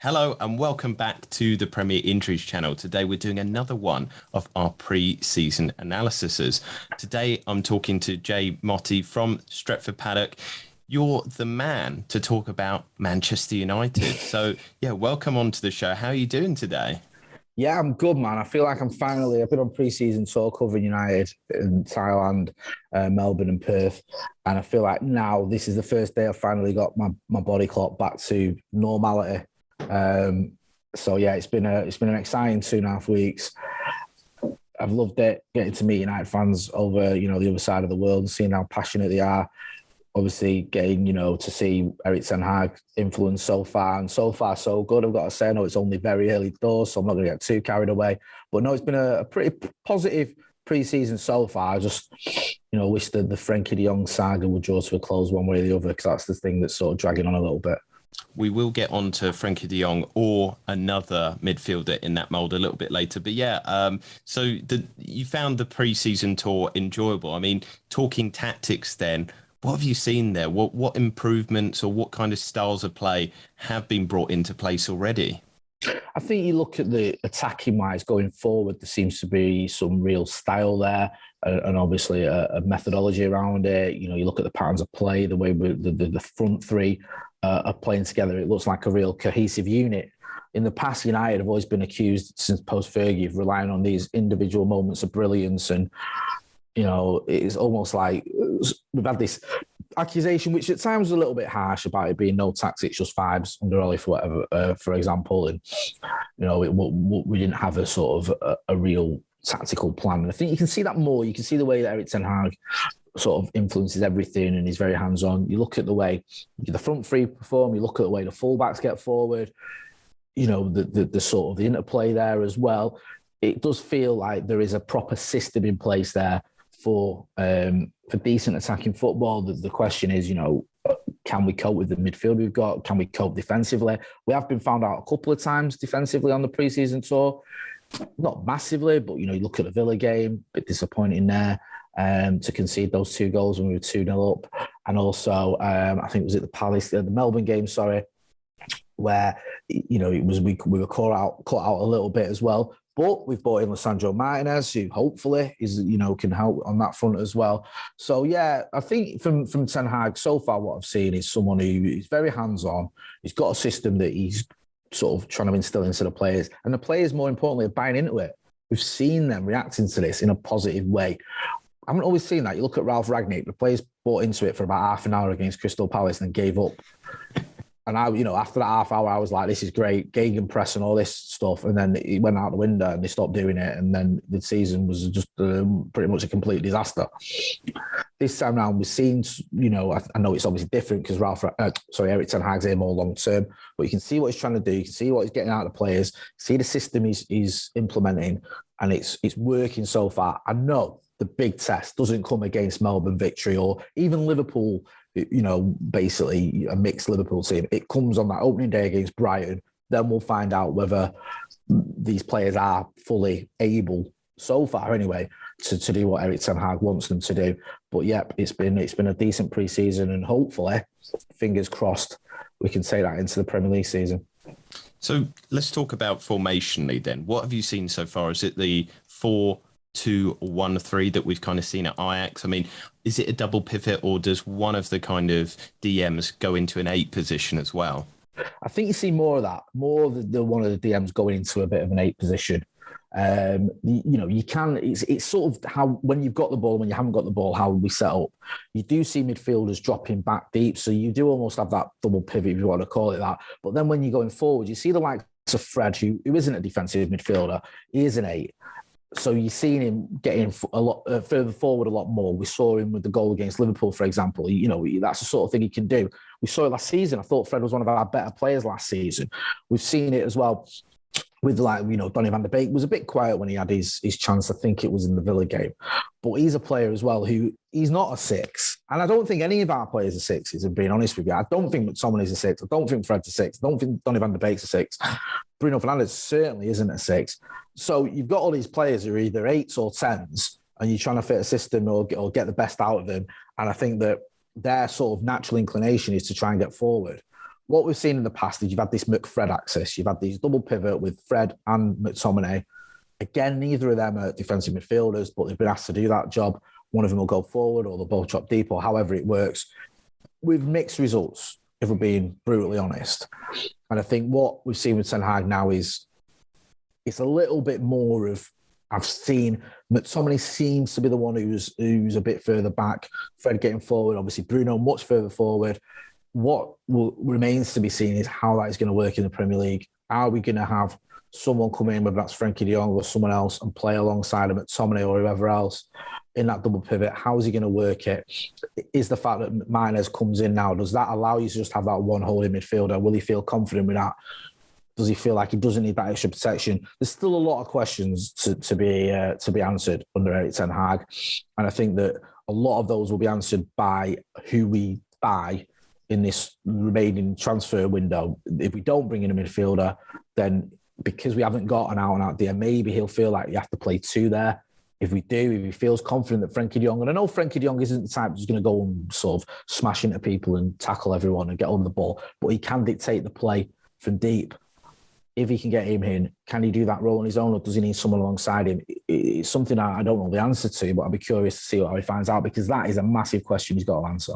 Hello and welcome back to the Premier Injuries channel. Today we're doing another one of our pre-season analyses. Today I'm talking to Motty from Stretford Paddock. You're the man to talk about Manchester United. So yeah, welcome onto the show. How are you doing today? Yeah, I'm good, man. I feel like I've been on pre-season tour covering United in Thailand, Melbourne and Perth. And I feel like now this is the first day I've finally got my body clock back to normality. So yeah, it's been an exciting 2.5 weeks. I've loved it, getting to meet United fans over, the other side of the world and seeing how passionate they are. Obviously, getting, to see Erik ten Hag influence so far, and so far so good. I've got to say, I know it's only very early doors, so I'm not going to get too carried away. But no, it's been a pretty positive pre-season so far. I just, wish that the Frenkie de Jong saga would draw to a close one way or the other, because that's the thing that's sort of dragging on a little bit. We will get on to Frenkie de Jong or another midfielder in that mould a little bit later. But yeah, so you found the pre-season tour enjoyable. I mean, talking tactics then, what have you seen there? What improvements or what kind of styles of play have been brought into place already? I think you look at the attacking wise going forward, there seems to be some real style there and obviously a methodology around it. You look at the patterns of play, the way the front three are playing together. It looks like a real cohesive unit. In the past, United have always been accused since post-Fergie of relying on these individual moments of brilliance, and it's almost like we've had this accusation, which at times was a little bit harsh, about it being no tactics, just vibes under Oli, for whatever, for example. And, we didn't have a sort of a real tactical plan. And I think you can see that more. You can see the way that Erik ten Hag sort of influences everything and he's very hands-on. You look at the way the front three perform, you look at the way the fullbacks get forward, the sort of the interplay there as well. It does feel like there is a proper system in place there for decent attacking football. The question is, can we cope with the midfield we've got? Can we cope defensively? We have been found out a couple of times defensively on the pre-season tour. Not massively, but, you look at the Villa game, a bit disappointing there to concede those 2 goals when we were 2-0 up. And also, I think it was at the Melbourne game, where, it was we were caught out a little bit as well. But we've brought in Lisandro Martinez, who hopefully can help on that front as well. So yeah, I think from Ten Hag so far, what I've seen is someone who is very hands-on. He's got a system that he's sort of trying to instill into the players, and the players, more importantly, are buying into it. We've seen them reacting to this in a positive way. I haven't always seen that. You look at Ralf Rangnick, the players bought into it for about half an hour against Crystal Palace and then gave up. And after that half hour, I was like, this is great, gegenpress and all this stuff. And then it went out the window and they stopped doing it. And then the season was just pretty much a complete disaster. This time around, we've seen, I know it's obviously different because Erik ten Hag's here more long term, but you can see what he's trying to do. You can see what he's getting out of the players, see the system he's implementing, and it's working so far. I know the big test doesn't come against Melbourne victory or even Liverpool, basically a mixed Liverpool team. It comes on that opening day against Brighton. Then we'll find out whether these players are fully able, so far anyway, to do what Erik ten Hag wants them to do. But yeah, it's been a decent pre-season, and hopefully, fingers crossed, we can take that into the Premier League season. So let's talk about formationally then. What have you seen so far? Is it the 4-2-1-3 that we've kind of seen at Ajax? I mean, is it a double pivot, or does one of the kind of DMs go into an 8 position as well? I think you see more of that, the one of the DMs going into a bit of an 8 position. You can, it's sort of how, when you've got the ball, when you haven't got the ball, how we set up. You do see midfielders dropping back deep, so you do almost have that double pivot, if you want to call it that. But then when you're going forward, you see the likes of Fred, who isn't a defensive midfielder, he is an 8. So you've seen him getting a lot further forward a lot more. We saw him with the goal against Liverpool, for example. That's the sort of thing he can do. We saw it last season. I thought Fred was one of our better players last season. We've seen it as well with Donny van de Beek was a bit quiet when he had his chance. I think it was in the Villa game. But he's a player as well who, he's not a 6. And I don't think any of our players are 6s, if being honest with you. I don't think McTominay is a 6. I don't think Fred's a 6. I don't think Donny van de Beek's a 6. Bruno Fernandes certainly isn't a 6. So you've got all these players who are either 8s or 10s, and you're trying to fit a system or get the best out of them. And I think that their sort of natural inclination is to try and get forward. what we've seen in the past is you've had this McFred axis. You've had these double pivot with Fred and McTominay. Again, neither of them are defensive midfielders, but they've been asked to do that job. One of them will go forward or they'll both drop deep or however it works. With mixed results, if we're being brutally honest. And I think what we've seen with Ten Hag now is it's a little bit more of, I've seen McTominay seems to be the one who's a bit further back. Fred getting forward, obviously Bruno much further forward. What remains to be seen is how that is going to work in the Premier League. Are we going to have someone come in, whether that's Frenkie de Jong or someone else, and play alongside him at McTominay or whoever else in that double pivot? How is he going to work it? Is the fact that Mahrez comes in now, does that allow you to just have that one holding midfielder? Will he feel confident with that? Does he feel like he doesn't need that extra protection? There's still a lot of questions to be answered under Erik Ten Hag, and I think that a lot of those will be answered by who we buy in this remaining transfer window. If we don't bring in a midfielder, then because we haven't got an out-and-out there, maybe he'll feel like you have to play two there. If we do, if he feels confident that Frenkie de Jong, and I know Frenkie de Jong isn't the type who's going to go and sort of smash into people and tackle everyone and get on the ball, but he can dictate the play from deep. If he can get him in, can he do that role on his own, or does he need someone alongside him? It's something I don't know the answer to, but I'd be curious to see how he finds out, because that is a massive question he's got to answer.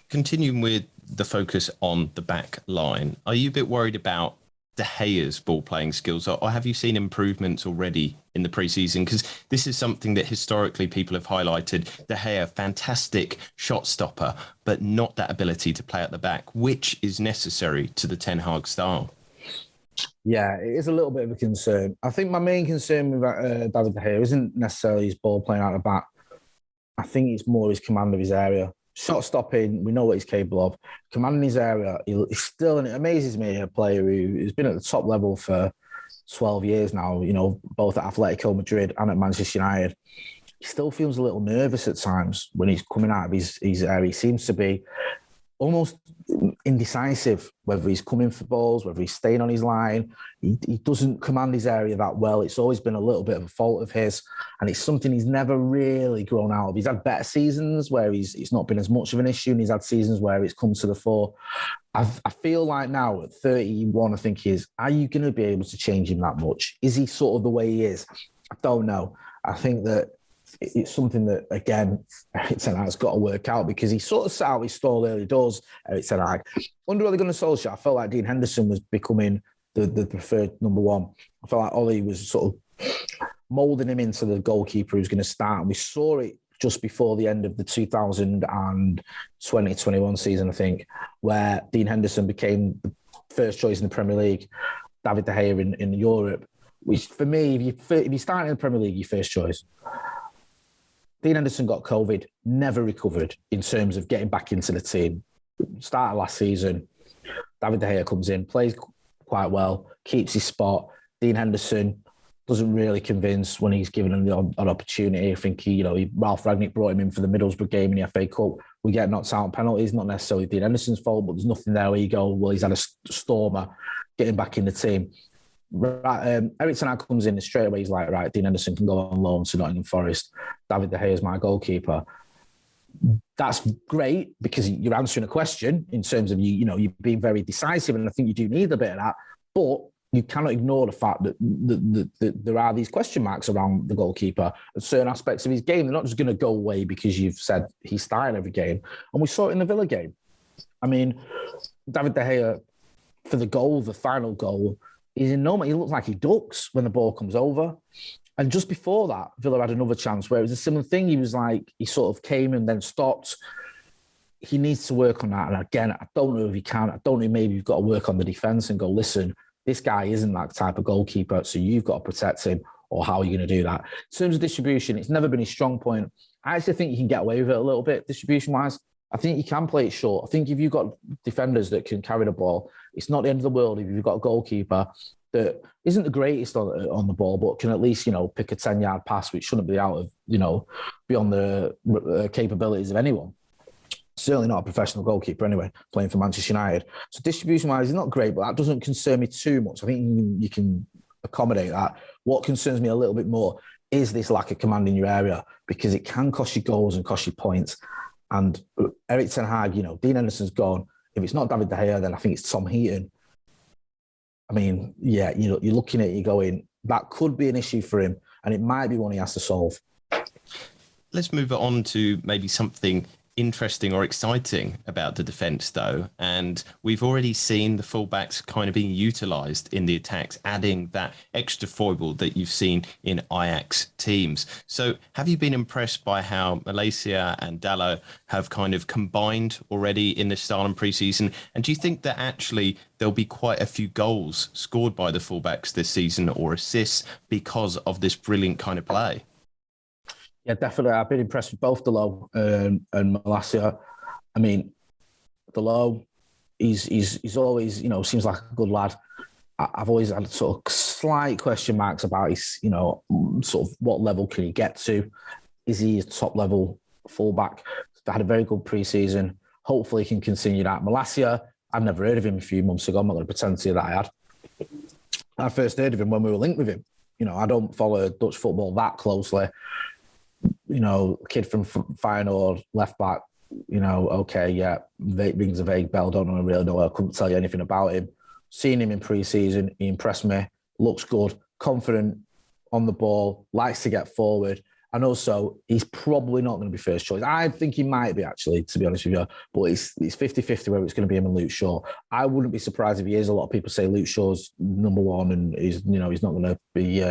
Continuing with the focus on the back line, are you a bit worried about De Gea's ball playing skills, or have you seen improvements already in the preseason? Because this is something that historically people have highlighted. De Gea, fantastic shot stopper, but not that ability to play at the back, which is necessary to the Ten Hag style. Yeah, it is a little bit of a concern. I think my main concern with David De Gea isn't necessarily his ball playing out the back. I think it's more his command of his area. Shot stopping, we know what he's capable of. Commanding his area, he's still, and it amazes me, a player who's been at the top level for 12 years now, you know, both at Atletico Madrid and at Manchester United. He still feels a little nervous at times when he's coming out of his area. He seems to be almost indecisive, whether he's coming for balls, whether he's staying on his line. He doesn't command his area that well. It's always been a little bit of a fault of his, and it's something he's never really grown out of. He's had better seasons where it's not been as much of an issue, and he's had seasons where it's come to the fore. I feel like now at 31, I think he is, are you going to be able to change him that much? Is he sort of the way he is? I don't know. I think that it's something that, again, Erik Ten Hag's got to work out, because he sort of set out his stall early doors, Erik Ten Hag. Under Ole Gunnar Solskjaer, I felt like Dean Henderson was becoming the preferred number one. I felt like Ollie was sort of moulding him into the goalkeeper who's going to start. And we saw it just before the end of the 2020-21 season, I think, where Dean Henderson became the first choice in the Premier League, David De Gea in Europe, which for me, if you start in the Premier League, your first choice. Dean Henderson got COVID, never recovered in terms of getting back into the team. Started last season, David De Gea comes in, plays quite well, keeps his spot. Dean Henderson doesn't really convince when he's given him an opportunity. I think Ralph Rangnick brought him in for the Middlesbrough game in the FA Cup. We get knocked out on penalties, not necessarily Dean Henderson's fault, but there's nothing there where you go, well, he's had a stormer, getting back in the team. Right, Erik Ten Hag comes in and straight away he's like, right, Dean Henderson can go on loan to Nottingham Forest. David De Gea is my goalkeeper. That's great, because you're answering a question in terms of you're being very decisive, and I think you do need a bit of that. But you cannot ignore the fact that there are these question marks around the goalkeeper and certain aspects of his game. They're not just going to go away because you've said he's starting every game. And we saw it in the Villa game. I mean, David De Gea, for the goal, the final goal, he's in no man. He looks like he ducks when the ball comes over. And just before that, Villa had another chance where it was a similar thing. He was like, he sort of came and then stopped. He needs to work on that. And again, I don't know if he can. I don't know, maybe you've got to work on the defence and go, listen, this guy isn't that type of goalkeeper, so you've got to protect him, or how are you going to do that? In terms of distribution, it's never been his strong point. I actually think you can get away with it a little bit, distribution-wise. I think you can play it short. I think if you've got defenders that can carry the ball, it's not the end of the world if you've got a goalkeeper that isn't the greatest on the ball, but can at least, pick a 10-yard pass, which shouldn't be out of, beyond the capabilities of anyone. Certainly not a professional goalkeeper anyway, playing for Manchester United. So distribution-wise, it's not great, but that doesn't concern me too much. I think you can accommodate that. What concerns me a little bit more is this lack of command in your area, because it can cost you goals and cost you points. And Erik Ten Hag, Dean Henderson's gone. If it's not David De Gea, then I think it's Tom Heaton. I mean, yeah, you're looking at it, you're going, that could be an issue for him, and it might be one he has to solve. Let's move on to maybe something interesting or exciting about the defence, though. And we've already seen the fullbacks kind of being utilised in the attacks, adding that extra foible that you've seen in Ajax teams. So have you been impressed by how Malaysia and Dalot have kind of combined already in this style in pre-season? And do you think that actually there'll be quite a few goals scored by the fullbacks this season, or assists, because of this brilliant kind of play? Yeah, definitely. I've been impressed with both Dalot and Malaysia. I mean, Dalot, he's always, seems like a good lad. I've always had sort of slight question marks about his, sort of what level can he get to? Is he a top level fullback? He's had a very good pre-season. Hopefully he can continue that. Malaysia, I've never heard of him a few months ago. I'm not going to pretend to you that I had. I first heard of him when we were linked with him. I don't follow Dutch football that closely. Kid from Feyenoord, left back, okay, yeah, rings a vague bell, don't really know, I couldn't tell you anything about him. Seeing him in pre-season, he impressed me, looks good, confident on the ball, likes to get forward, and also, he's probably not going to be first choice. I think he might be, actually, to be honest with you, but it's 50-50 whether it's going to be him and Luke Shaw. I wouldn't be surprised if he is. A lot of people say Luke Shaw's number one, and he's not going to be...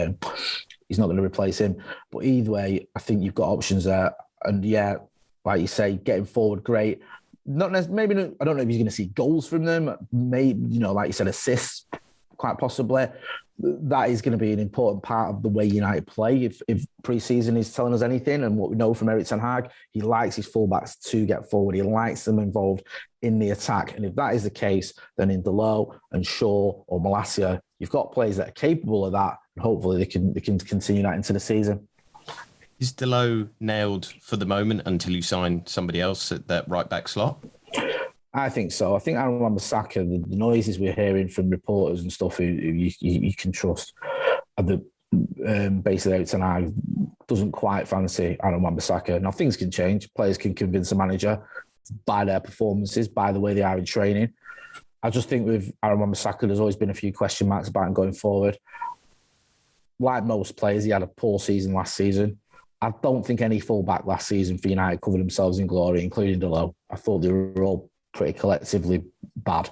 he's not going to replace him. But either way, I think you've got options there. And yeah, like you say, getting forward, great. Not maybe. I don't know if he's going to see goals from them. Maybe, like you said, assists, quite possibly. That is going to be an important part of the way United play. If pre-season is telling us anything, and what we know from Erik ten Hag, he likes his fullbacks to get forward. He likes them involved in the attack. And if that is the case, then in Dalot and Shaw or Malaysia, you've got players that are capable of that. And hopefully they can continue that into the season. Is Dalot nailed for the moment until you sign somebody else at that right back slot? I think so. I think Aaron Wan-Bissaka, the noises we're hearing from reporters and stuff who you can trust, are that basically Erik ten Hag doesn't quite fancy Aaron Wan-Bissaka. Now, things can change. Players can convince a manager by their performances, by the way they are in training. I just think with Aaron Wan-Bissaka, there's always been a few question marks about him going forward. Like most players, he had a poor season last season. I don't think any fullback last season for United covered themselves in glory, including Dalot. I thought they were all pretty collectively bad.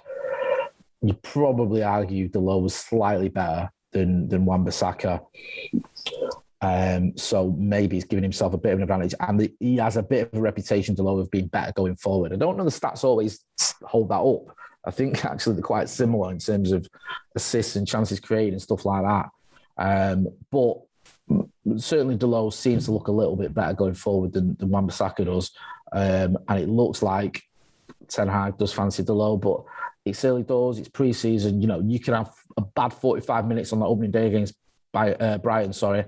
You probably argue Dalot was slightly better than Wan-Bissaka. So maybe he's giving himself a bit of an advantage. And he has a bit of a reputation, Dalot, of being better going forward. I don't know the stats always hold that up. I think actually they're quite similar in terms of assists and chances created and stuff like that. But certainly Dalot seems to look a little bit better going forward than Wan-Bissaka does. And it looks like Ten Hag does fancy Dalot, but it's early doors, it's pre-season. You can have a bad 45 minutes on that opening day against Brighton,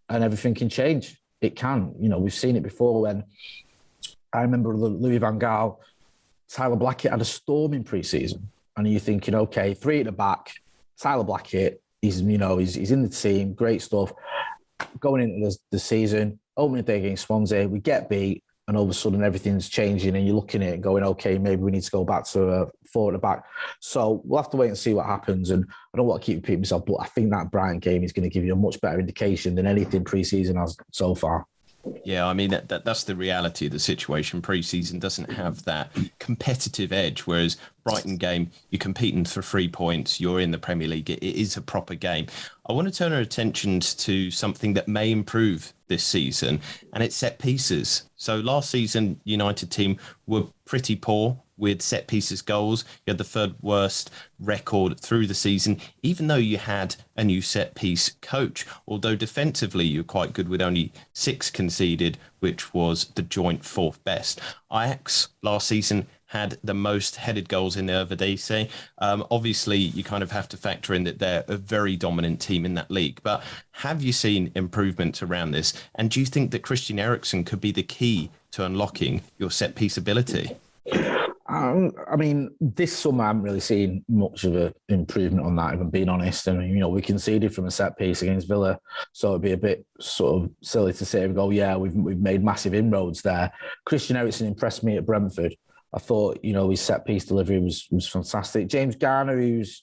and everything can change. It can. We've seen it before when I remember Louis van Gaal, Tyler Blackett had a storm in pre-season, and you're thinking, okay, 3 at the back, Tyler Blackett, he's in the team, great stuff. Going into the season, opening day against Swansea, we get beat, and all of a sudden everything's changing, and you're looking at it and going, okay, maybe we need to go back to 4 at the back. So we'll have to wait and see what happens. And I don't want to keep repeating myself, but I think that Brighton game is going to give you a much better indication than anything pre-season has so far. Yeah, I mean, that's the reality of the situation. Pre-season doesn't have that competitive edge, whereas Brighton game, you're competing for 3 points, you're in the Premier League, it is a proper game. I want to turn our attention to something that may improve this season, and it's set pieces. So last season, United team were pretty poor with set pieces goals. You had the 3rd worst record through the season, even though you had a new set piece coach. Although defensively, you're quite good with only 6 conceded, which was the joint 4th best. Ajax last season had the most headed goals in the Eredivisie. Obviously, you kind of have to factor in that they're a very dominant team in that league. But have you seen improvements around this? And do you think that Christian Eriksen could be the key to unlocking your set piece ability? I mean, this summer I haven't really seen much of an improvement on that, if I'm being honest. I mean, we conceded from a set piece against Villa, so it'd be a bit sort of silly to say and go, yeah, we've made massive inroads there. Christian Eriksen impressed me at Brentford. I thought, his set-piece delivery was fantastic. James Garner, who's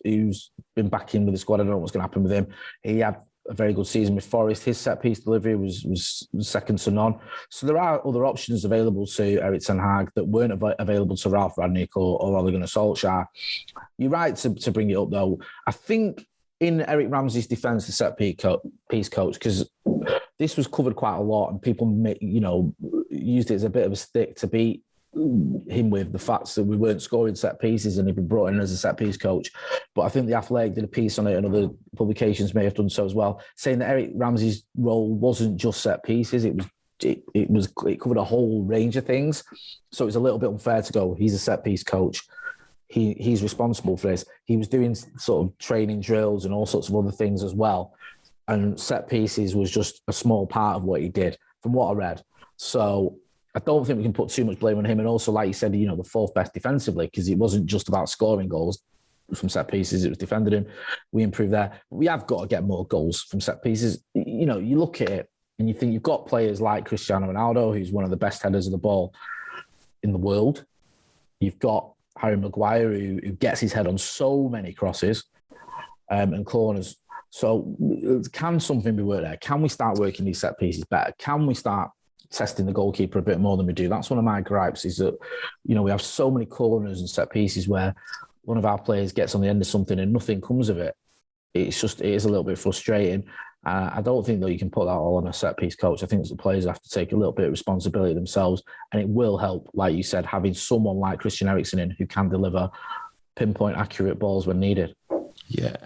been back in with the squad, I don't know what's going to happen with him. He had a very good season with Forest. His set-piece delivery was second to none. So there are other options available to Erik ten Hag that weren't available to Ralph Rangnick or Ole Gunnar Solskjaer. You're right to bring it up, though. I think in Eric Ramsey's defence, the set-piece coach, because this was covered quite a lot and people, used it as a bit of a stick to beat him with the facts that we weren't scoring set pieces and he'd been brought in as a set piece coach. But I think The Athletic did a piece on it and other publications may have done so as well, saying that Eric Ramsey's role wasn't just set pieces. It covered a whole range of things. So it was a little bit unfair to go, he's a set piece coach, he's responsible for this. He was doing sort of training drills and all sorts of other things as well. And set pieces was just a small part of what he did, from what I read. So I don't think we can put too much blame on him. And also, like you said, the fourth best defensively, because it wasn't just about scoring goals from set pieces, it was defending him. We improved there. But we have got to get more goals from set pieces. You look at it and you think you've got players like Cristiano Ronaldo, who's one of the best headers of the ball in the world. You've got Harry Maguire, who gets his head on so many crosses and corners. So can something be worked there? Can we start working these set pieces better? Can we start testing the goalkeeper a bit more than we do? That's one of my gripes, is that, we have so many corners and set pieces where one of our players gets on the end of something and nothing comes of it. It is a little bit frustrating. I don't think, though, you can put that all on a set piece coach. I think the players have to take a little bit of responsibility themselves, and it will help, like you said, having someone like Christian Eriksen in who can deliver pinpoint accurate balls when needed. Yeah,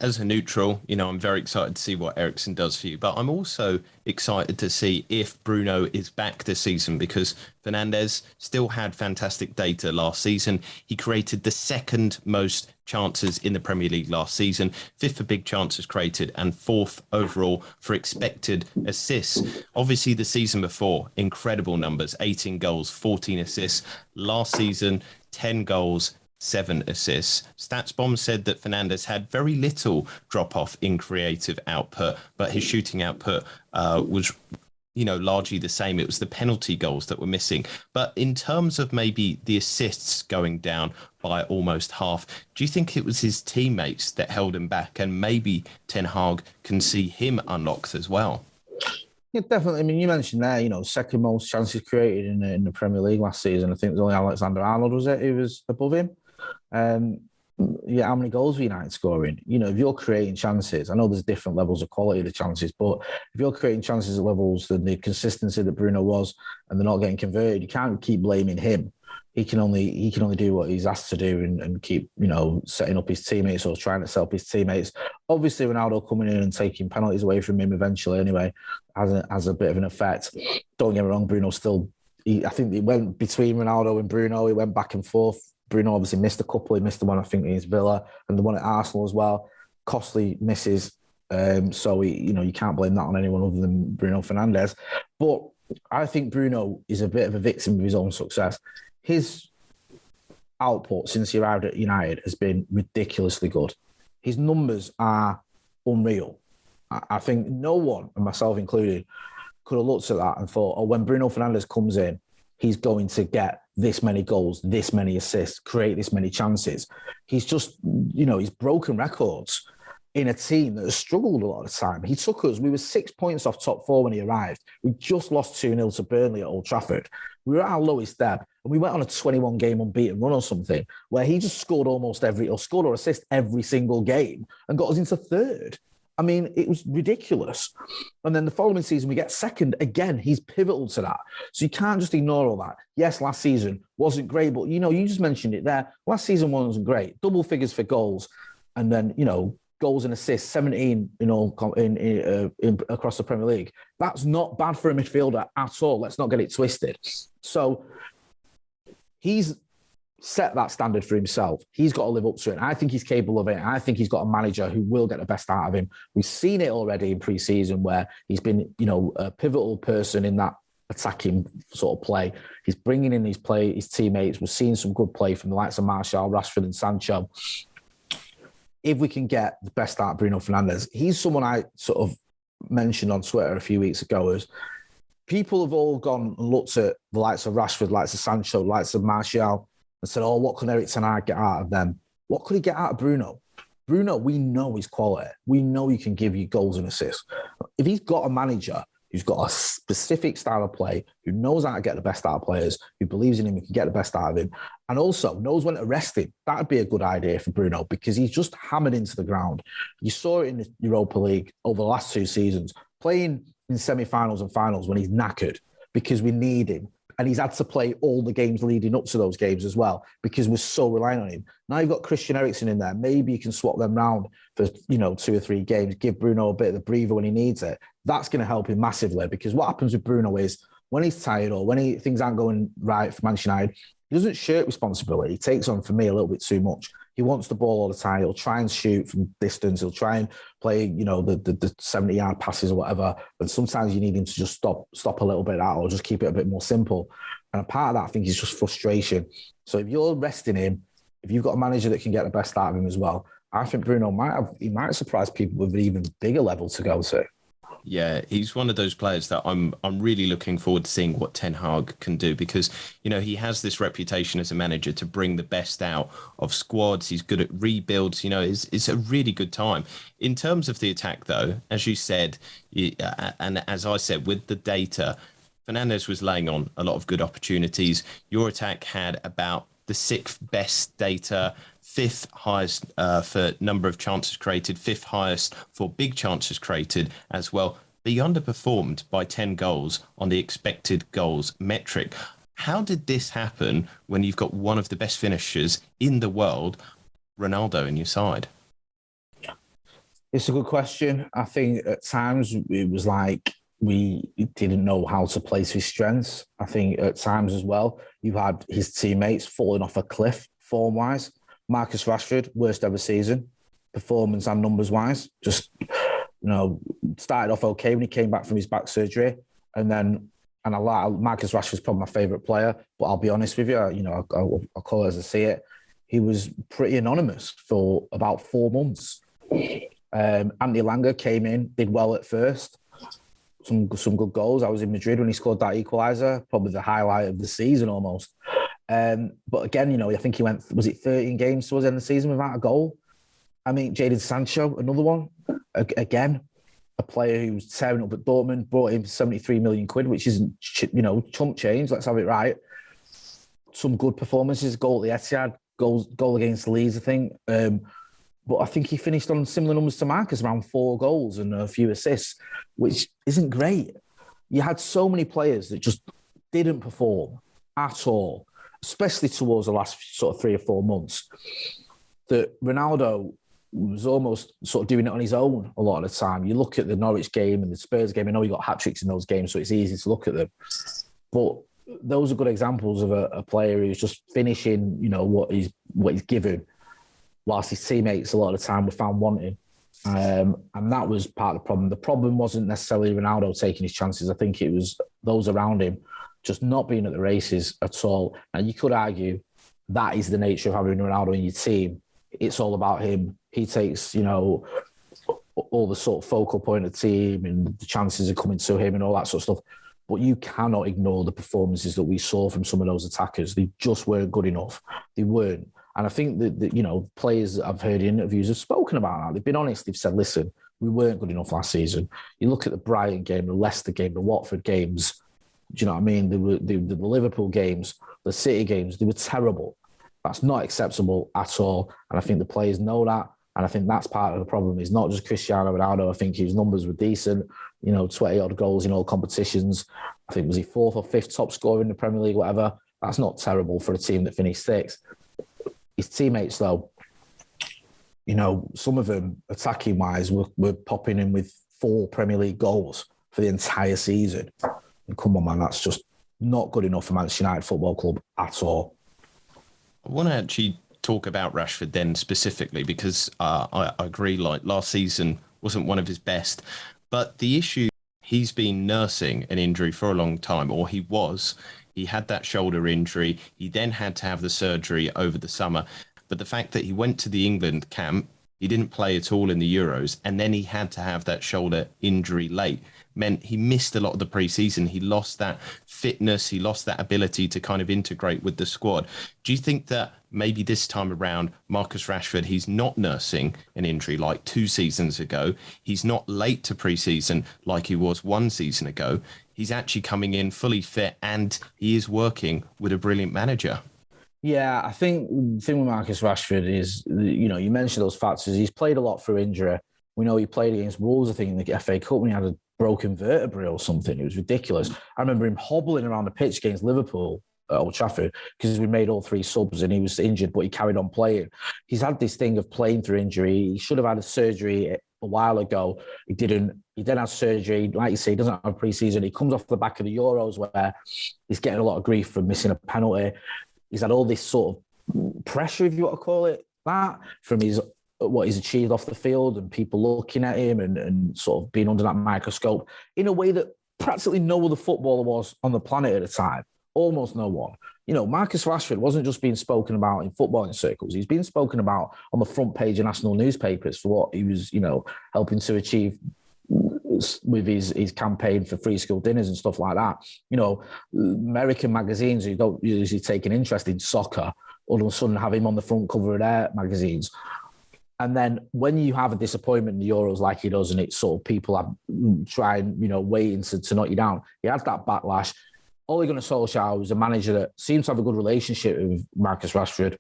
as a neutral, I'm very excited to see what Eriksen does for you. But I'm also excited to see if Bruno is back this season, because Fernandes still had fantastic data last season. He created the second most chances in the Premier League last season, fifth for big chances created, and fourth overall for expected assists. Obviously, the season before, incredible numbers, 18 goals, 14 assists. Last season, 10 goals, 7 assists. StatsBomb said that Fernandes had very little drop-off in creative output, but his shooting output was, largely the same. It was the penalty goals that were missing. But in terms of maybe the assists going down by almost half, do you think it was his teammates that held him back, and maybe Ten Hag can see him unlocked as well? Yeah, definitely. I mean, you mentioned there, second most chances created in the Premier League last season. I think it was only Alexander-Arnold, was it, who was above him? How many goals were United scoring? If you're creating chances, I know there's different levels of quality of the chances, but if you're creating chances at levels than the consistency that Bruno was, and they're not getting converted, you can't keep blaming him. He can only do what he's asked to do and keep, setting up his teammates or trying to set up his teammates. Obviously, Ronaldo coming in and taking penalties away from him eventually anyway has a bit of an effect. Don't get me wrong, Bruno still, I think it went between Ronaldo and Bruno. He went back and forth. Bruno obviously missed a couple. He missed the one, I think, against Villa, and the one at Arsenal as well. Costly misses. So, you can't blame that on anyone other than Bruno Fernandes. But I think Bruno is a bit of a victim of his own success. His output since he arrived at United has been ridiculously good. His numbers are unreal. I think no one, and myself included, could have looked at that and thought, when Bruno Fernandes comes in, he's going to get this many goals, this many assists, create this many chances. He's just, he's broken records in a team that has struggled a lot of the time. He took us, we were 6 points off top four when he arrived. We just lost 2-0 to Burnley at Old Trafford. We were at our lowest ebb, and we went on a 21-game unbeaten run or something, where he just scored scored or assist every single game and got us into third. I mean, it was ridiculous. And then the following season, we get second. Again, he's pivotal to that. So you can't just ignore all that. Yes, last season wasn't great, but, you just mentioned it there. Last season wasn't great. Double figures for goals. And then, goals and assists, 17 across the Premier League. That's not bad for a midfielder at all. Let's not get it twisted. So he's set that standard for himself. He's got to live up to it. I think he's capable of it. I think he's got a manager who will get the best out of him. We've seen it already in pre-season where he's been, a pivotal person in that attacking sort of play. He's bringing in his teammates. We're seeing some good play from the likes of Martial, Rashford and Sancho. If we can get the best out of Bruno Fernandes, he's someone I sort of mentioned on Twitter a few weeks ago as people have all gone and looked at the likes of Rashford, likes of Sancho, likes of Martial, and said, oh, what could Eric Ten Hag get out of them? What could he get out of Bruno? Bruno, we know his quality. We know he can give you goals and assists. If he's got a manager who's got a specific style of play, who knows how to get the best out of players, who believes in him, who can get the best out of him, and also knows when to rest him, that would be a good idea for Bruno, because he's just hammered into the ground. You saw it in the Europa League over the last 2 seasons, playing in semi-finals and finals when he's knackered, because we need him. And he's had to play all the games leading up to those games as well, because we're so reliant on him. Now you've got Christian Eriksen in there. Maybe you can swap them round for 2 or 3 games, give Bruno a bit of the breather when he needs it. That's going to help him massively, because what happens with Bruno is when he's tired or when things aren't going right for Manchester United, he doesn't shirk responsibility. He takes on, for me, a little bit too much. He wants the ball all the time. He'll try and shoot from distance. He'll try and play, the 70-yard passes or whatever. But sometimes you need him to just stop a little bit out, or just keep it a bit more simple. And a part of that, I think, is just frustration. So if you're resting him, if you've got a manager that can get the best out of him as well, I think Bruno might surprise people with an even bigger level to go to. Yeah, he's one of those players that I'm really looking forward to seeing what Ten Hag can do, because, he has this reputation as a manager to bring the best out of squads. He's good at rebuilds. It's a really good time. In terms of the attack, though, as you said, and as I said, with the data, Fernandes was laying on a lot of good opportunities. Your attack had about the 6th best data, 5th highest for number of chances created, 5th highest for big chances created as well. But you underperformed by 10 goals on the expected goals metric. How did this happen when you've got one of the best finishers in the world, Ronaldo, in your side? It's a good question. I think at times it was like we didn't know how to place his strengths. I think at times as well, you had his teammates falling off a cliff form-wise. Marcus Rashford, worst ever season, performance and numbers-wise. Just, started off okay when he came back from his back surgery. And I like Marcus Rashford's probably my favourite player, but I'll be honest with you, I'll call it as I see it. He was pretty anonymous for about 4 months. Andy Langer came in, did well at first. Some good goals. I was in Madrid when he scored that equaliser, probably the highlight of the season almost. But again, I think he went, was it 13 games towards the end of the season without a goal? I mean, Jadon Sancho, another one. Again, a player who was tearing up at Dortmund, brought him 73 million quid, which isn't, chump change, let's have it right. Some good performances, goal at the Etihad, goal against Leeds, I think. But I think he finished on similar numbers to Marcus, around 4 goals and a few assists, which isn't great. You had so many players that just didn't perform at all, especially towards the last sort of 3 or 4 months, that Ronaldo was almost sort of doing it on his own a lot of the time. You look at the Norwich game and the Spurs game, I know he got hat-tricks in those games, so it's easy to look at them. But those are good examples of a player who's just finishing, what he's given, whilst his teammates a lot of the time were found wanting. And that was part of the problem. The problem wasn't necessarily Ronaldo taking his chances. I think it was those around him just not being at the races at all. And you could argue that is the nature of having Ronaldo in your team. It's all about him. He takes, all the sort of focal point of the team, and the chances are coming to him and all that sort of stuff. But you cannot ignore the performances that we saw from some of those attackers. They just weren't good enough. They weren't. And I think that players that I've heard in interviews have spoken about that. They've been honest. They've said, listen, we weren't good enough last season. You look at the Brighton game, the Leicester game, the Watford games. Do you know what I mean? The Liverpool games, the City games, they were terrible. That's not acceptable at all. And I think the players know that. And I think that's part of the problem. It's not just Cristiano Ronaldo. I think his numbers were decent, 20-odd goals in all competitions. I think, was he 4th or 5th top scorer in the Premier League, whatever. That's not terrible for a team that finished 6th. His teammates, though, some of them, attacking-wise, were popping in with 4 Premier League goals for the entire season. And come on, man, that's just not good enough for Manchester United Football Club at all. I want to actually talk about Rashford then specifically, because I agree, like last season wasn't one of his best. But the issue, he's been nursing an injury for a long time, or he was. He had that shoulder injury. He then had to have the surgery over the summer. But the fact that he went to the England camp, He didn't play at all in the Euros, and then he had to have that shoulder injury late. Meant he missed a lot of the preseason. He lost that fitness. He lost that ability to kind of integrate with the squad. Do you think that maybe this time around, Marcus Rashford, he's not nursing an injury like 2 seasons ago. He's not late to preseason like he was 1 season ago. He's actually coming in fully fit, and he is working with a brilliant manager. Yeah, I think the thing with Marcus Rashford is, you know, you mentioned those factors. He's played a lot through injury. We know he played against Wolves, I think, in the FA Cup when he had a broken vertebrae or something. It was ridiculous. I remember him hobbling around the pitch against Liverpool at Old Trafford because we made all 3 subs and he was injured, but he carried on playing. He's had this thing of playing through injury. He should have had a surgery a while ago. He didn't. He then has surgery. Like you say, he doesn't have a pre-season. He comes off the back of the Euros where he's getting a lot of grief for missing a penalty. He's had all this sort of pressure, if you want to call it that, from what he's achieved off the field and people looking at him and sort of being under that microscope in a way that practically no other footballer was on the planet at the time. Almost no one. You know, Marcus Rashford wasn't just being spoken about in footballing circles. He's been spoken about on the front page of national newspapers for what he was, you know, helping to achieve with his campaign for free school dinners and stuff like that. You know, American magazines who don't usually take an interest in soccer all of a sudden have him on the front cover of their magazines. And then when you have a disappointment in the Euros like he does, and it's sort of people are trying, you know, waiting to knock you down, he had that backlash. Ole Gunnar Solskjaer was a manager that seems to have a good relationship with Marcus Rashford.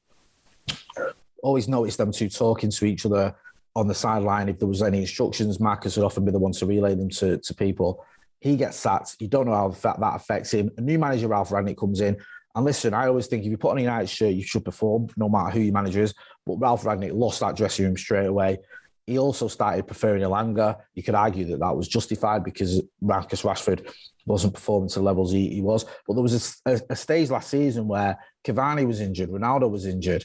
Always noticed them two talking to each other on the sideline. If there was any instructions, Marcus would often be the one to relay them to people. He gets sacked. You don't know how that affects him. A new manager, Ralph Rangnick, comes in. And listen, I always think if you put on a United shirt, you should perform, no matter who your manager is. But Ralph Rangnick lost that dressing room straight away. He also started preferring Elanga. You could argue that was justified because Marcus Rashford wasn't performing to the levels he was. But there was a stage last season where Cavani was injured, Ronaldo was injured,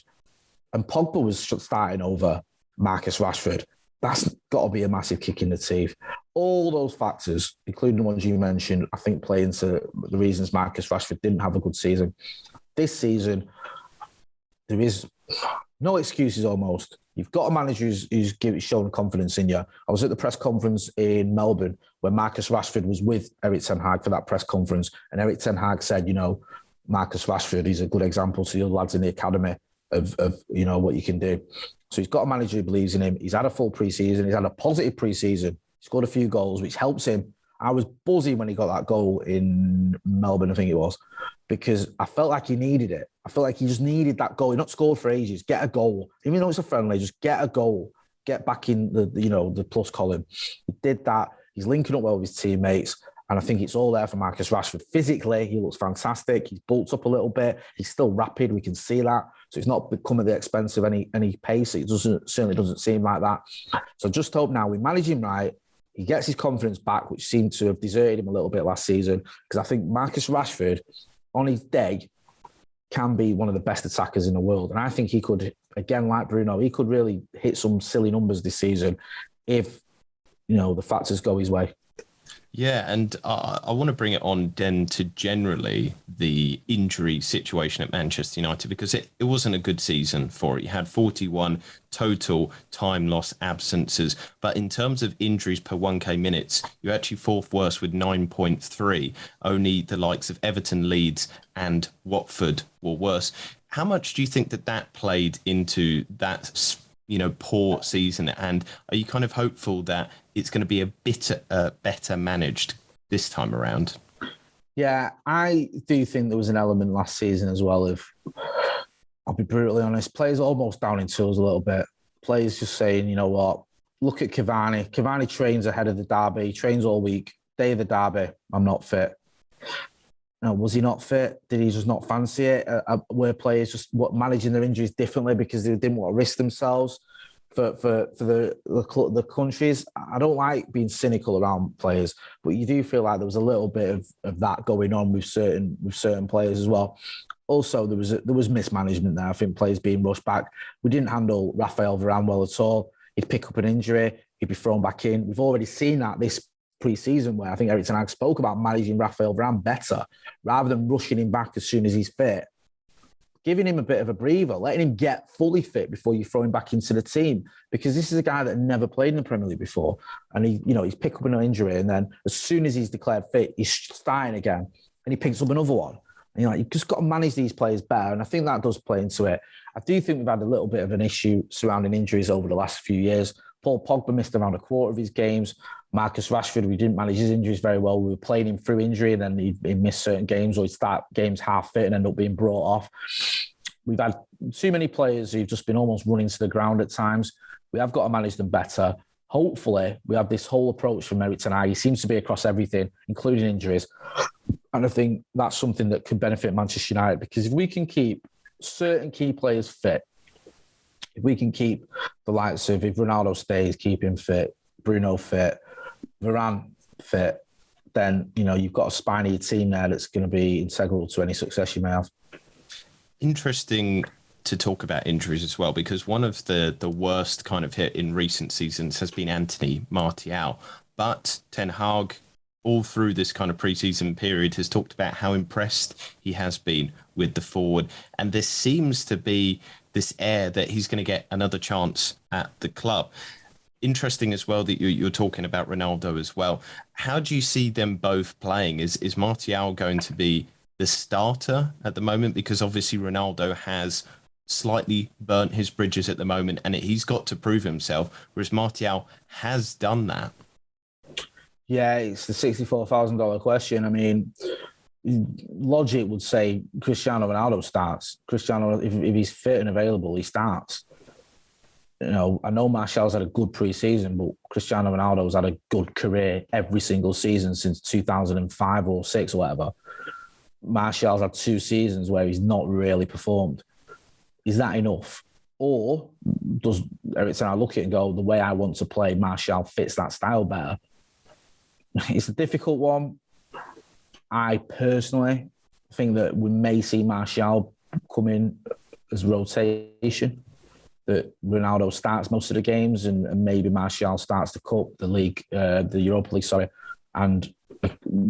and Pogba was starting over Marcus Rashford. That's got to be a massive kick in the teeth. All those factors, including the ones you mentioned, I think play into the reasons Marcus Rashford didn't have a good season. This season, there is no excuses almost. You've got a manager who's shown confidence in you. I was at the press conference in Melbourne where Marcus Rashford was with Erik ten Hag for that press conference. And Erik ten Hag said, you know, Marcus Rashford is a good example to the other lads in the academy of you know, what you can do. So he's got a manager who believes in him. He's had a full pre-season. He's had a positive pre-season. He scored a few goals, which helps him. I was buzzing when he got that goal in Melbourne, I think it was, because I felt like he needed it. I felt like he just needed that goal. He not scored for ages. Get a goal. Even though it's a friendly, just get a goal. Get back in the plus column. He did that. He's linking up well with his teammates. And I think it's all there for Marcus Rashford. Physically, he looks fantastic. He's bulked up a little bit. He's still rapid. We can see that. So it's not become at the expense of any pace. It certainly doesn't seem like that. So just hope now we manage him right. He gets his confidence back, which seemed to have deserted him a little bit last season. Because I think Marcus Rashford, on his day, can be one of the best attackers in the world. And I think he could, again, like Bruno, he could really hit some silly numbers this season if, you know, the factors go his way. Yeah, and I want to bring it on then to generally the injury situation at Manchester United, because it wasn't a good season for it. You had 41 total time loss absences, but in terms of injuries per 1K minutes, you're actually fourth worst with 9.3. Only the likes of Everton, Leeds and Watford were worse. How much do you think that played into that, you know, poor season? And are you kind of hopeful that it's going to be a bit better managed this time around? Yeah, I do think there was an element last season as well of, I'll be brutally honest, players almost down in tools a little bit. Players just saying, you know what, look at Cavani. Cavani trains ahead of the derby, trains all week. Day of the derby, I'm not fit. No, was he not fit? Did he just not fancy it? Were players just managing their injuries differently because they didn't want to risk themselves for the countries? I don't like being cynical around players, but you do feel like there was a little bit of that going on with certain players as well. Also, there was mismanagement there. I think players being rushed back. We didn't handle Raphael Varane well at all. He'd pick up an injury, he'd be thrown back in. We've already seen that this pre-season where I think Erik ten Hag spoke about managing Raphael Varane better rather than rushing him back as soon as he's fit. giving him a bit of a breather, letting him get fully fit before you throw him back into the team. Because this is a guy that never played in the Premier League before. And he's picked up an injury. And then as soon as he's declared fit, he's starting again. And he picks up another one. And you've just got to manage these players better. And I think that does play into it. I do think we've had a little bit of an issue surrounding injuries over the last few years. Paul Pogba missed around a quarter of his games. Marcus Rashford, we didn't manage his injuries very well. We were playing him through injury and then he missed certain games, or he'd start games half fit and end up being brought off. We've had too many players who've just been almost running to the ground at times. We have got to manage them better. Hopefully, we have this whole approach from Erik ten Hag. He seems to be across everything, including injuries. And I think that's something that could benefit Manchester United, because if we can keep certain key players fit, if we can keep the likes of, if Ronaldo stays, keep him fit, Bruno fit, Varane fit, then, you've got a spiny team there that's going to be integral to any success you may have. Interesting to talk about injuries as well, because one of the worst kind of hit in recent seasons has been Anthony Martial. But Ten Hag, all through this kind of pre-season period, has talked about how impressed he has been with the forward. And there seems to be this air that he's going to get another chance at the club. Interesting as well that you're talking about Ronaldo as well. How do you see them both playing? Is Martial going to be the starter at the moment? Because obviously Ronaldo has slightly burnt his bridges at the moment and he's got to prove himself, whereas Martial has done that. Yeah, it's the $64,000 question. I mean, logic would say Cristiano Ronaldo starts. Cristiano, if he's fit and available, he starts. I know Martial's had a good pre-season, but Cristiano Ronaldo's had a good career every single season since 2005 or 6 or whatever. Martial's had 2 seasons where he's not really performed. Is that enough? Or does Erik ten Hag look at it and go, the way I want to play, Martial fits that style better? It's a difficult one. I personally think that we may see Martial come in as rotation, that Ronaldo starts most of the games and maybe Martial starts the Cup, the League, the Europa League, and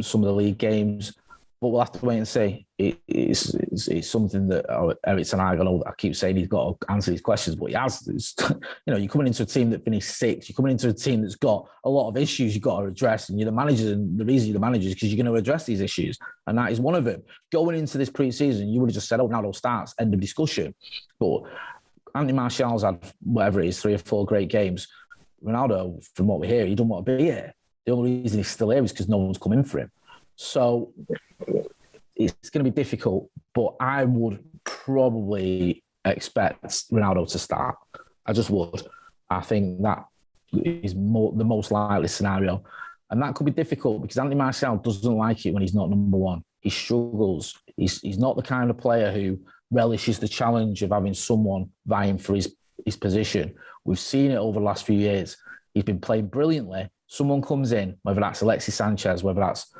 some of the league games. But we'll have to wait and see. It's something that Erik ten Hag, I keep saying he's got to answer these questions, but he has. You're coming into a team that finished 6th. You're coming into a team that's got a lot of issues you've got to address, and you're the managers, and the reason you're the managers is because you're going to address these issues, and that is one of them. Going into this pre-season, you would have just said, Ronaldo starts, end of discussion. But Anthony Martial's had, whatever it is, 3 or 4 great games. Ronaldo, from what we hear, he doesn't want to be here. The only reason he's still here is because no one's come in for him. So it's going to be difficult, but I would probably expect Ronaldo to start. I just would. I think that is the most likely scenario. And that could be difficult because Anthony Martial doesn't like it when he's not number one. He struggles. He's not the kind of player who relishes the challenge of having someone vying for his position. We've seen it over the last few years. He's been playing brilliantly. Someone comes in, whether that's Alexis Sanchez, whether that's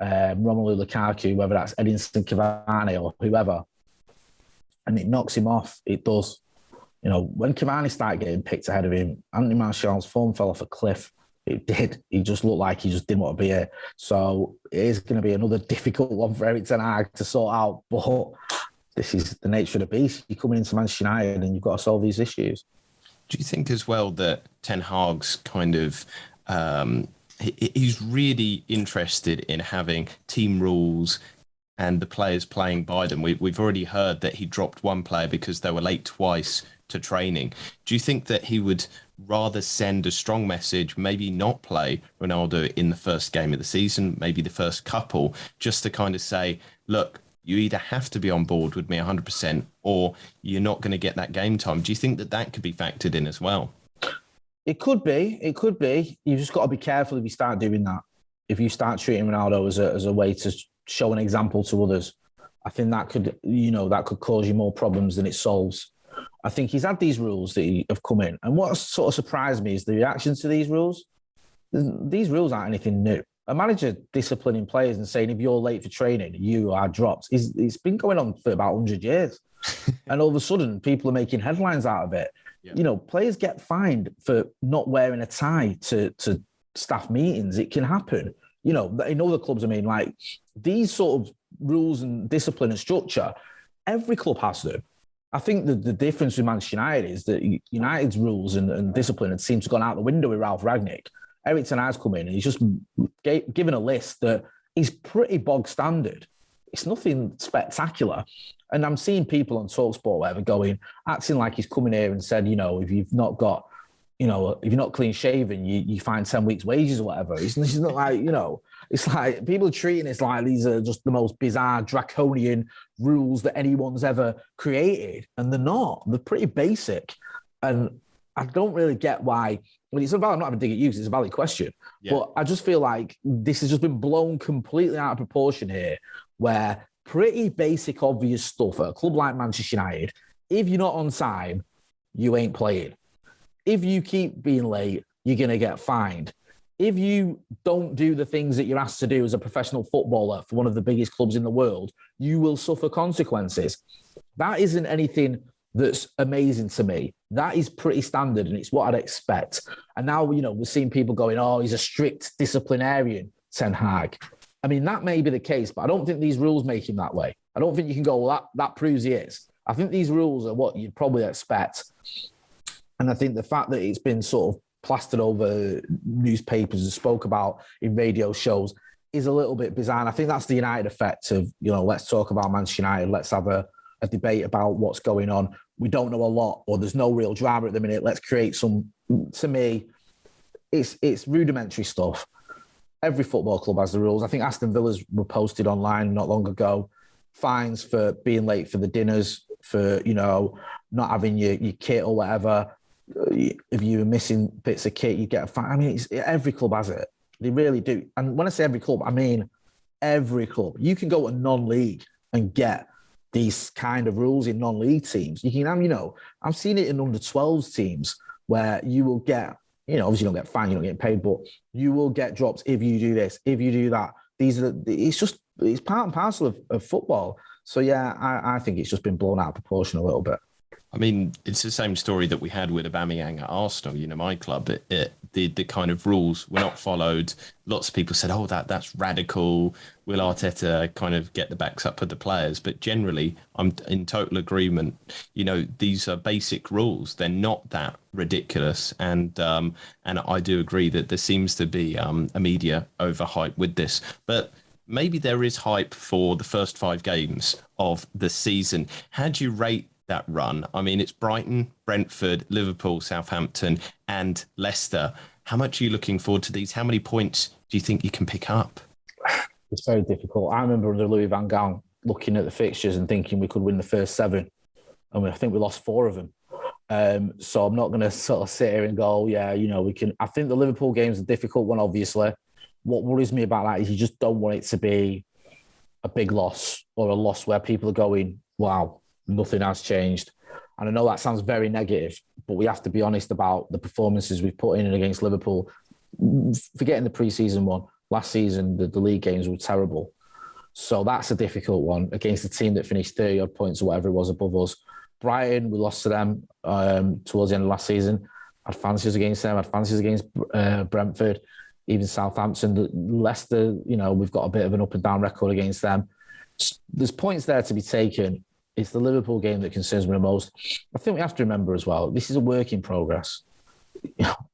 Romelu Lukaku, whether that's Edinson Cavani or whoever, and it knocks him off. It does. When Cavani started getting picked ahead of him, Anthony Martial's form fell off a cliff. It did. He just looked like he just didn't want to be here. So it is going to be another difficult one for Erik ten Hag to sort out. But this is the nature of the beast. You're coming into Manchester United and you've got to solve these issues. Do you think as well that Ten Hag's kind of he's really interested in having team rules and the players playing by them? We've already heard that he dropped one player because they were late twice to training. Do you think that he would rather send a strong message, maybe not play Ronaldo in the first game of the season, maybe the first couple, just to kind of say, look, you either have to be on board with me 100% or you're not going to get that game time? Do you think that could be factored in as well? It could be. It could be. You've just got to be careful if you start doing that. If you start treating Ronaldo as a way to show an example to others, I think that could cause you more problems than it solves. I think he's had these rules that have come in, and what sort of surprised me is the reaction to these rules. These rules aren't anything new. A manager disciplining players and saying if you're late for training, you are dropped. It's been going on for about 100 years, and all of a sudden, people are making headlines out of it. Yeah. Players get fined for not wearing a tie to staff meetings. It can happen. In other clubs, these sort of rules and discipline and structure Every club has them. I think the difference with Manchester United is that United's rules and discipline had seemed to have gone out the window with Ralph Rangnick. Eric Ten Hag's come in and he's just given a list that is pretty bog standard. It's nothing spectacular. And I'm seeing people on talkSPORT, whatever, acting like he's coming here and said, if you've not got, if you're not clean shaven, you find 10 weeks' wages or whatever. It's not like, it's like people are treating it like these are just the most bizarre, draconian rules that anyone's ever created. And they're not. They're pretty basic. And I don't really get why. It's about, I'm not having to dig at you, it's a valid question. Yeah. But I just feel like this has just been blown completely out of proportion here, where pretty basic, obvious stuff at a club like Manchester United, if you're not on time, you ain't playing. If you keep being late, you're going to get fined. If you don't do the things that you're asked to do as a professional footballer for one of the biggest clubs in the world, you will suffer consequences. That isn't anything that's amazing to me. That is pretty standard, and it's what I'd expect. And now, we're seeing people going, oh, he's a strict disciplinarian, Ten Hag. I mean, that may be the case, but I don't think these rules make him that way. I don't think you can go, well, that proves he is. I think these rules are what you'd probably expect. And I think the fact that it's been sort of plastered over newspapers and spoke about in radio shows is a little bit bizarre. And I think that's the United effect of, let's talk about Manchester United. Let's have a debate about what's going on. We don't know a lot, or there's no real drama at the minute. Let's create some, to me, it's rudimentary stuff. Every football club has the rules. I think Aston Villa's were posted online not long ago. Fines for being late for the dinners, for, not having your kit or whatever. If you were missing bits of kit, you get a fine. I mean, every club has it. They really do. And when I say every club, I mean every club. You can go to non-league and get these kind of rules in non-league teams. You can have, I've seen it in under 12s teams where you will get, obviously you don't get fined, you don't get paid, but you will get drops if you do this, if you do that. It's part and parcel of football. So yeah, I think it's just been blown out of proportion a little bit. I mean, it's the same story that we had with Aubameyang at Arsenal, my club. The kind of rules were not followed. Lots of people said, oh, that's radical. Will Arteta kind of get the backs up of the players? But generally, I'm in total agreement. These are basic rules. They're not that ridiculous. And I do agree that there seems to be a media overhype with this. But maybe there is hype for the first 5 games of the season. How do you rate that run? I mean, it's Brighton, Brentford, Liverpool, Southampton, and Leicester. How much are you looking forward to these? How many points do you think you can pick up? It's very difficult. I remember under Louis van Gaal looking at the fixtures and thinking we could win the first 7. I think we lost 4 of them. So I'm not going to sort of sit here and go, we can. I think the Liverpool game's a difficult one, obviously. What worries me about that is you just don't want it to be a big loss or a loss where people are going, wow, nothing has changed. And I know that sounds very negative, but we have to be honest about the performances we've put in against Liverpool. Forgetting the pre-season one, last season, the league games were terrible. So that's a difficult one against a team that finished 30-odd points or whatever it was above us. Brighton, we lost to them towards the end of last season. I'd fancies against them. I'd fancies against Brentford, even Southampton. Leicester, we've got a bit of an up and down record against them. There's points there to be taken. It's the Liverpool game that concerns me the most. I think we have to remember as well, this is a work in progress.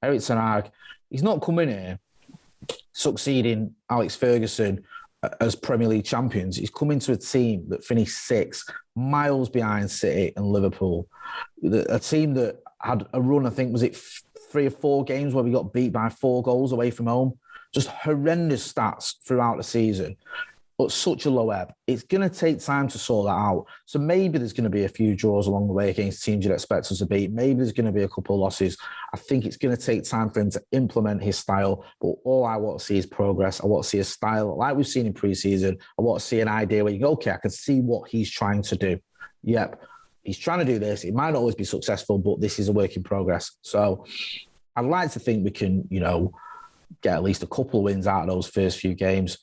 Eric Ten Hag, he's not coming here succeeding Alex Ferguson as Premier League champions. He's coming to a team that finished 6th, miles behind City and Liverpool. A team that had a run, I think, was it 3 or 4 games where we got beat by 4 goals away from home? Just horrendous stats throughout the season. But such a low ebb. It's going to take time to sort that out. So maybe there's going to be a few draws along the way against teams you'd expect us to beat. Maybe there's going to be a couple of losses. I think it's going to take time for him to implement his style. But all I want to see is progress. I want to see a style like we've seen in pre-season. I want to see an idea where you go, okay, I can see what he's trying to do. Yep, he's trying to do this. It might not always be successful, but this is a work in progress. So I'd like to think we can, get at least a couple of wins out of those first few games.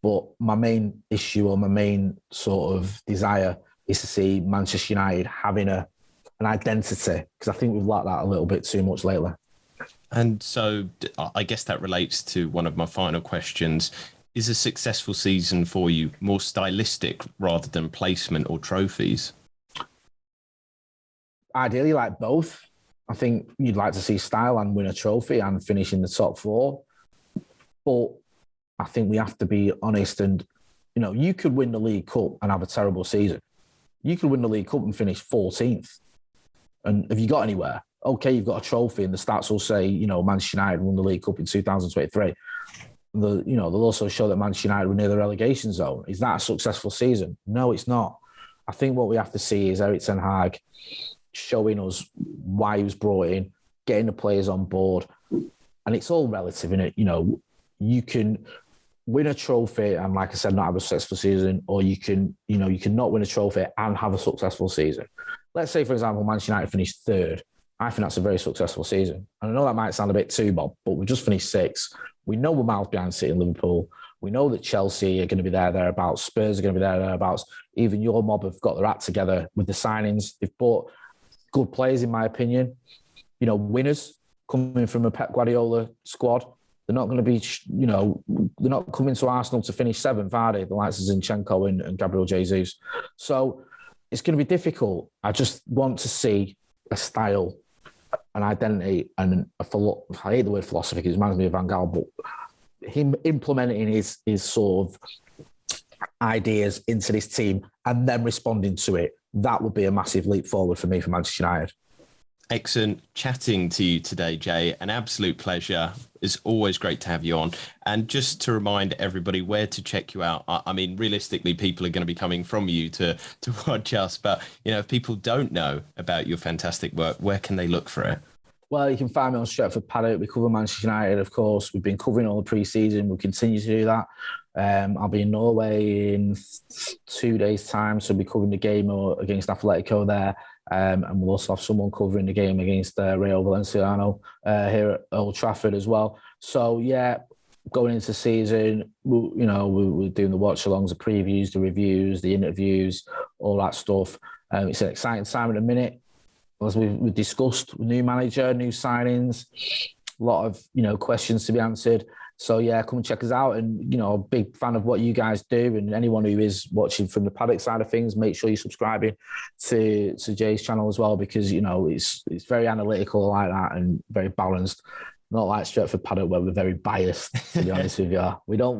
But my main issue or my main sort of desire is to see Manchester United having an identity, because I think we've lacked that a little bit too much lately. And so I guess that relates to one of my final questions. Is a successful season for you more stylistic rather than placement or trophies? Ideally, like both. I think you'd like to see style and win a trophy and finish in the top four. But I think we have to be honest, and you could win the League Cup and have a terrible season. You could win the League Cup and finish 14th. And have you got anywhere? Okay, you've got a trophy, and the stats will say, Manchester United won the League Cup in 2023. They'll also show that Manchester United were near the relegation zone. Is that a successful season? No, it's not. I think what we have to see is Erik ten Hag showing us why he was brought in, getting the players on board. And it's all relative, innit? You can win a trophy and, like I said, not have a successful season, or you can not win a trophy and have a successful season. Let's say, for example, Manchester United finished third. I think that's a very successful season. And I know that might sound a bit too, Bob, but we've just finished sixth. We know we're miles behind City and Liverpool. We know that Chelsea are going to be thereabouts. Spurs are going to be thereabouts. Even your mob have got their act together with the signings. They've bought good players, in my opinion. Winners coming from a Pep Guardiola squad. They're not going to be, they're not coming to Arsenal to finish seventh, are they? The likes of Zinchenko and Gabriel Jesus. So it's going to be difficult. I just want to see a style, an identity, and I hate the word philosophy because it reminds me of Van Gaal, but him implementing his sort of ideas into this team and then responding to it, that would be a massive leap forward for me for Manchester United. Excellent chatting to you today, Jay. An absolute pleasure. It's always great to have you on. And just to remind everybody where to check you out. I mean, realistically, people are going to be coming from you to watch us. But, if people don't know about your fantastic work, where can they look for it? Well, you can find me on Stretford Paddock. We cover Manchester United, of course. We've been covering all the pre-season. We'll continue to do that. I'll be in Norway in 2 days' time, so I'll be covering the game against Atletico there. And we'll also have someone covering the game against Rayo Valenciano here at Old Trafford as well. So, yeah, going into the season, we're doing the watch-alongs, the previews, the reviews, the interviews, all that stuff. It's an exciting time at the minute. As we've discussed, new manager, new signings, a lot of, questions to be answered. So, yeah, come and check us out. And, a big fan of what you guys do. And anyone who is watching from the Paddock side of things, make sure you're subscribing to Jay's channel as well, because, it's very analytical like that and very balanced. Not like Stretford Paddock, where we're very biased, to be honest with you. We don't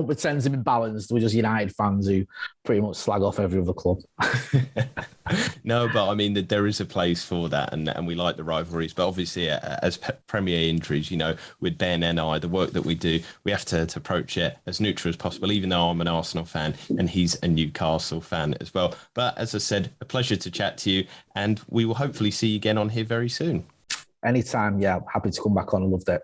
pretend to be balanced. We're just United fans who pretty much slag off every other club. No, but I mean, there is a place for that, and we like the rivalries. But obviously, as Premier injuries, with Ben and I, the work that we do, we have to approach it as neutral as possible, even though I'm an Arsenal fan and he's a Newcastle fan as well. But as I said, a pleasure to chat to you, and we will hopefully see you again on here very soon. Anytime, yeah, happy to come back on. I loved it.